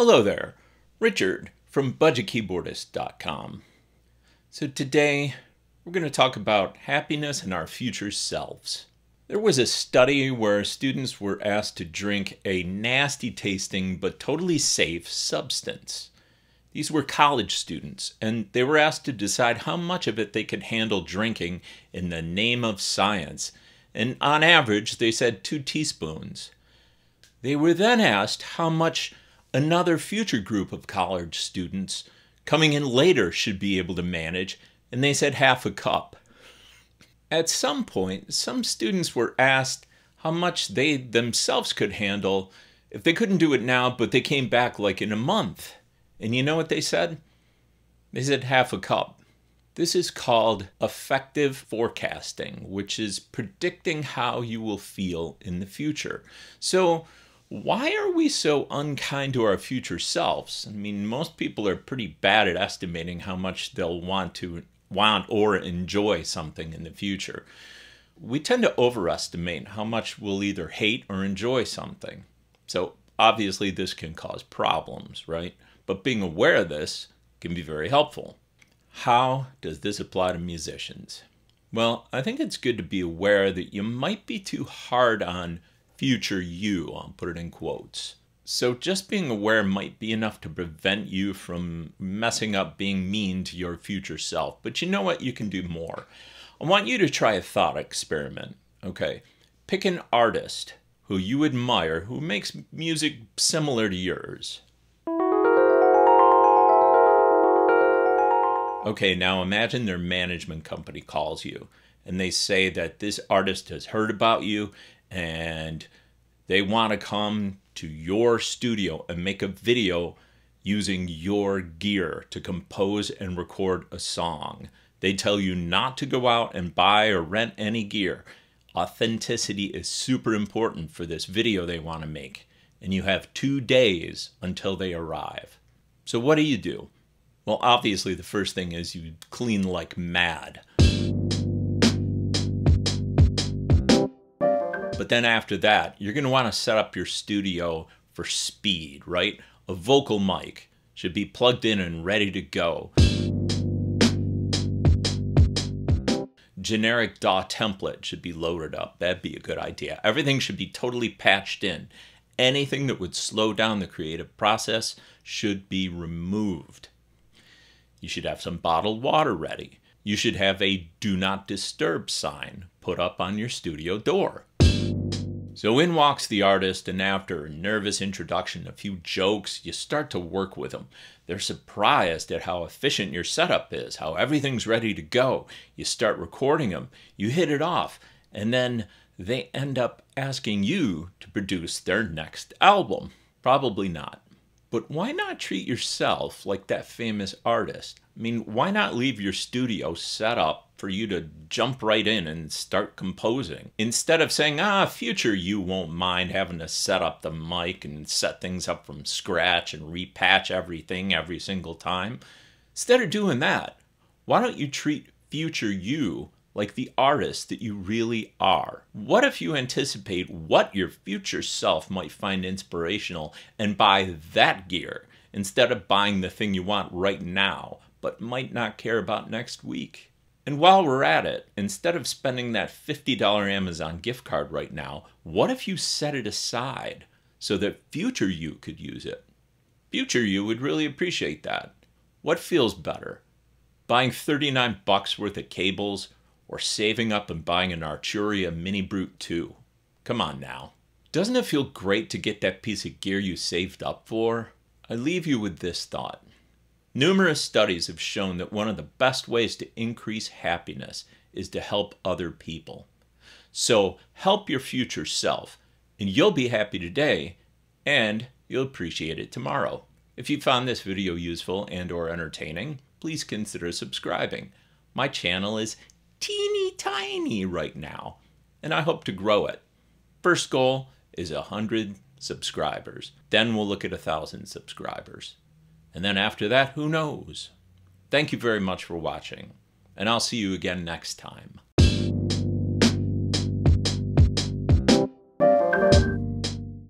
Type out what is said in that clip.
Hello there, Richard from BudgetKeyboardist.com. So today we're going to talk about happiness and our future selves. There was a study where students were asked to drink a nasty tasting but totally safe substance. These were college students, and they were asked to decide how much of it they could handle drinking in the name of science. And on average, they said 2 teaspoons. They were then asked how much another future group of college students coming in later should be able to manage, and they said half a cup. At some point, some students were asked how much they themselves could handle if they couldn't do it now, but they came back like in a month. And you know what they said? They said half a cup. This is called affective forecasting, which is predicting how you will feel in the future. So why are we so unkind to our future selves? I mean, most people are pretty bad at estimating how much they'll want or enjoy something in the future. We tend to overestimate how much we'll either hate or enjoy something. So obviously this can cause problems, right? But being aware of this can be very helpful. How does this apply to musicians? Well, I think it's good to be aware that you might be too hard on future you, I'll put it in quotes. So just being aware might be enough to prevent you from messing up being mean to your future self. But you know what? You can do more. I want you to try a thought experiment. Okay, pick an artist who you admire who makes music similar to yours. Okay, now imagine their management company calls you and they say that this artist has heard about you and they want to come to your studio and make a video using your gear to compose and record a song. They tell you not to go out and buy or rent any gear. Authenticity is super important for this video they want to make, and you have 2 days until they arrive. So what do? Well, obviously the first thing is you clean like mad. But then after that, you're going to want to set up your studio for speed, right? A vocal mic should be plugged in and ready to go. Generic DAW template should be loaded up. That'd be a good idea. Everything should be totally patched in. Anything that would slow down the creative process should be removed. You should have some bottled water ready. You should have a do not disturb sign put up on your studio door. So in walks the artist, and after a nervous introduction, a few jokes, you start to work with them. They're surprised at how efficient your setup is, how everything's ready to go. You start recording them, you hit it off, and then they end up asking you to produce their next album. Probably not. But why not treat yourself like that famous artist? I mean, why not leave your studio set up for you to jump right in and start composing? Instead of saying, future you won't mind having to set up the mic and set things up from scratch and repatch everything every single time. Instead of doing that, why don't you treat future you like the artist that you really are? What if you anticipate what your future self might find inspirational and buy that gear instead of buying the thing you want right now but might not care about next week? And while we're at it, instead of spending that $50 Amazon gift card right now, what if you set it aside so that future you could use it? Future you would really appreciate that. What feels better? Buying $39 worth of cables or saving up and buying an Arturia Mini Brute 2? Come on now. Doesn't it feel great to get that piece of gear you saved up for? I leave you with this thought. Numerous studies have shown that one of the best ways to increase happiness is to help other people. So help your future self, and you'll be happy today, and you'll appreciate it tomorrow. If you found this video useful and/or entertaining, please consider subscribing. My channel is teeny tiny right now, and I hope to grow it. First goal is 100 subscribers. Then we'll look at 1,000 subscribers. And then after that, who knows? Thank you very much for watching, and I'll see you again next time.